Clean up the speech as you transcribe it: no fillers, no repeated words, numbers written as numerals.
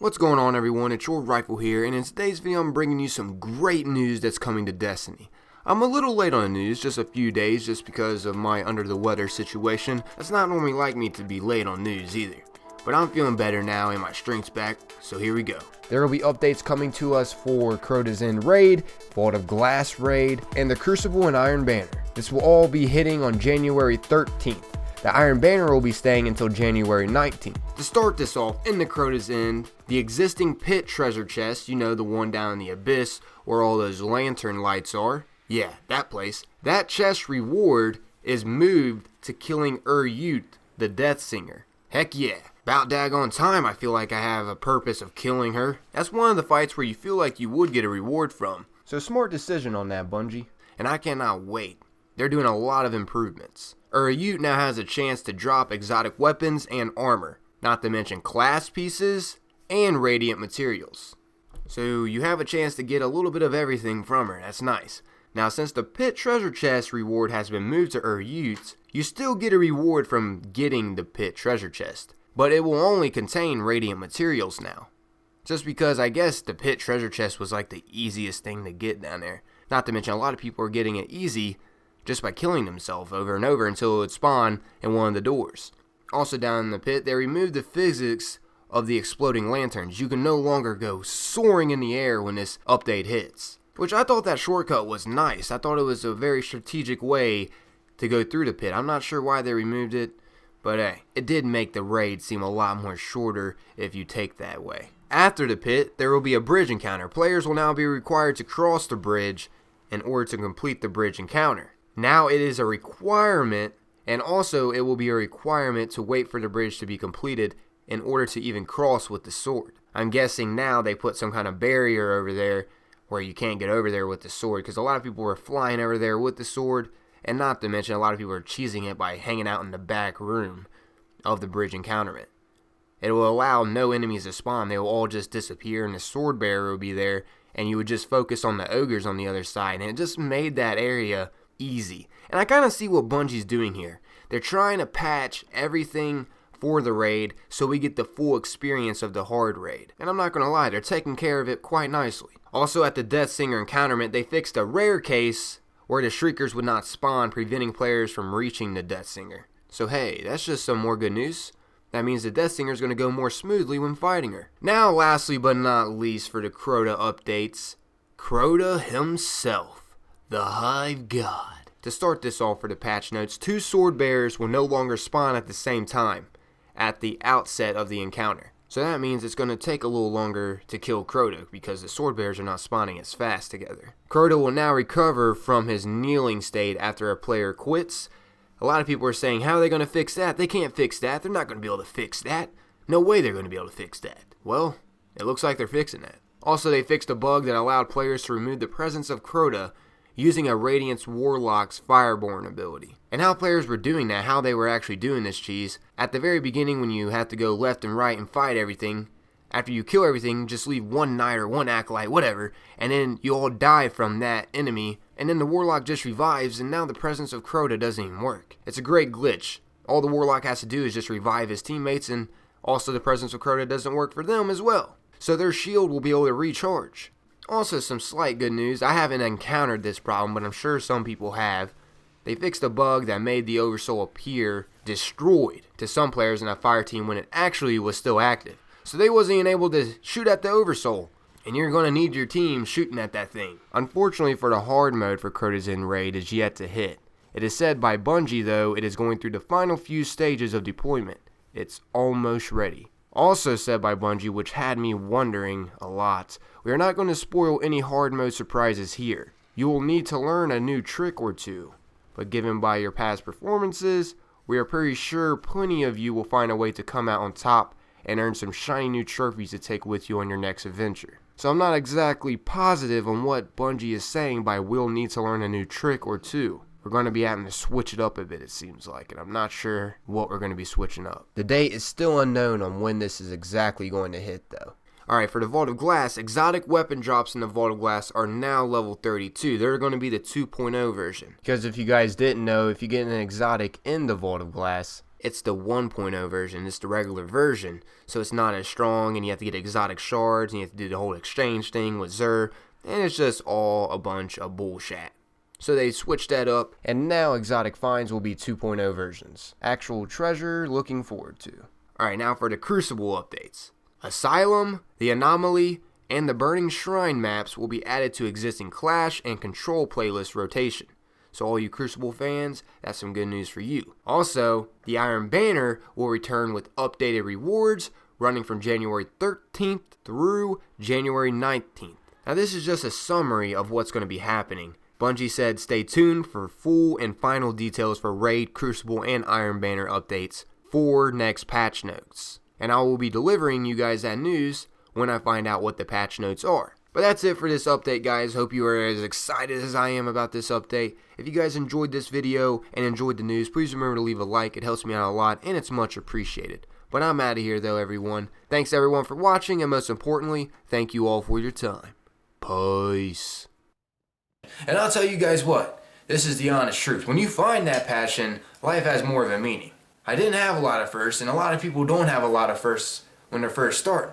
What's going on, everyone? It's your Rifle here, and in today's video I'm bringing you some great news that's coming to Destiny. I'm a little late on the news, just a few days, just because of my under the weather situation. It's not normally like me to be late on news either, but I'm feeling better now and my strength's back, so here we go. There will be updates coming to us for Crota's End raid, Vault of Glass raid, and the Crucible and Iron Banner. This will all be hitting on January 13th. The Iron Banner will be staying until January 19th. To start this off, in the Crota's End, the existing pit treasure chest, you know, the one down in the abyss where all those lantern lights are. Yeah, that place. That chest reward is moved to killing Yut, the Death Singer. Heck yeah. About daggone time I feel like I have a purpose of killing her. That's one of the fights where you feel like you would get a reward from. So smart decision on that, Bungie. And I cannot wait. They're doing a lot of improvements. Yut now has a chance to drop exotic weapons and armor, not to mention class pieces and radiant materials. So you have a chance to get a little bit of everything from her. That's nice. Now, since the pit treasure chest reward has been moved to Yut, you still get a reward from getting the pit treasure chest, but it will only contain radiant materials now. Just because I guess the pit treasure chest was like the easiest thing to get down there. Not to mention a lot of people are getting it easy just by killing themselves over and over until it would spawn in one of the doors. Also down in the pit, they removed the physics of the exploding lanterns. You can no longer go soaring in the air when this update hits. Which I thought that shortcut was nice. I thought it was a very strategic way to go through the pit. I'm not sure why they removed it, but hey, it did make the raid seem a lot more shorter if you take that way. After the pit, there will be a bridge encounter. Players will now be required to cross the bridge in order to complete the bridge encounter. Now it is a requirement, and also it will be a requirement to wait for the bridge to be completed in order to even cross with the sword. I'm guessing now they put some kind of barrier over there where you can't get over there with the sword, because a lot of people were flying over there with the sword, and not to mention a lot of people are cheesing it by hanging out in the back room of the bridge encounterment. It will allow no enemies to spawn. They will all just disappear, and the sword bearer will be there, and you would just focus on the ogres on the other side, and it just made that area easy. And I kind of see what Bungie's doing here. They're trying to patch everything for the raid so we get the full experience of the hard raid. And I'm not going to lie, they're taking care of it quite nicely. Also at the Death Singer encounterment, they fixed a rare case where the Shriekers would not spawn, preventing players from reaching the Death Singer. So hey, that's just some more good news. That means the Death Singer is going to go more smoothly when fighting her. Now lastly but not least for the Crota updates, Crota himself, the Hive God. To start this off for the patch notes, 2 sword bearers will no longer spawn at the same time at the outset of the encounter. So that means it's going to take a little longer to kill Crota because the sword bearers are not spawning as fast together. Crota will now recover from his kneeling state after a player quits. A lot of people are saying, how are they going to fix that? They can't fix that. They're not going to be able to fix that. No way they're going to be able to fix that. Well, it looks like they're fixing that. Also, they fixed a bug that allowed players to remove the presence of Crota using a Radiance Warlock's Fireborn ability. And how players were doing that, how they were actually doing this cheese, at the very beginning when you have to go left and right and fight everything, after you kill everything, just leave one knight or one acolyte, whatever, and then you all die from that enemy, and then the Warlock just revives, and now the presence of Crota doesn't even work. It's a great glitch. All the Warlock has to do is just revive his teammates, and also the presence of Crota doesn't work for them as well. So their shield will be able to recharge. Also, some slight good news. I haven't encountered this problem, but I'm sure some people have. They fixed a bug that made the Oversoul appear destroyed to some players in a fire team when it actually was still active. So they wasn't even able to shoot at the Oversoul, and you're going to need your team shooting at that thing. Unfortunately for the hard mode for Crota's End raid is yet to hit. It is said by Bungie, though, it is going through the final few stages of deployment. It's almost ready. Also said by Bungie, which had me wondering a lot, we are not going to spoil any hard mode surprises here. You will need to learn a new trick or two, but given by your past performances, we are pretty sure plenty of you will find a way to come out on top and earn some shiny new trophies to take with you on your next adventure. So I'm not exactly positive on what Bungie is saying by we'll need to learn a new trick or two. We're going to be having to switch it up a bit, it seems like, and I'm not sure what we're going to be switching up. The date is still unknown on when this is exactly going to hit, though. Alright, for the Vault of Glass, exotic weapon drops in the Vault of Glass are now level 32. They're going to be the 2.0 version. Because if you guys didn't know, if you get an exotic in the Vault of Glass, it's the 1.0 version. It's the regular version, so it's not as strong, and you have to get exotic shards, and you have to do the whole exchange thing with Xur, and it's just all a bunch of bullshit. So they switched that up, and now exotic finds will be 2.0 versions. Actual treasure, looking forward to. Alright, now for the Crucible updates. Asylum, the Anomaly, and the Burning Shrine maps will be added to existing Clash and Control playlist rotation. So all you Crucible fans, that's some good news for you. Also, the Iron Banner will return with updated rewards running from January 13th through January 19th. Now this is just a summary of what's going to be happening. Bungie said stay tuned for full and final details for Raid, Crucible, and Iron Banner updates for next patch notes. And I will be delivering you guys that news when I find out what the patch notes are. But that's it for this update, guys. Hope you are as excited as I am about this update. If you guys enjoyed this video and enjoyed the news, please remember to leave a like. It helps me out a lot, and it's much appreciated. But I'm out of here, though, everyone. Thanks, everyone, for watching, and most importantly, thank you all for your time. Peace. And I'll tell you guys what, this is the honest truth. When you find that passion, life has more of a meaning. I didn't have a lot of firsts, and a lot of people don't have a lot of firsts when they're first starting.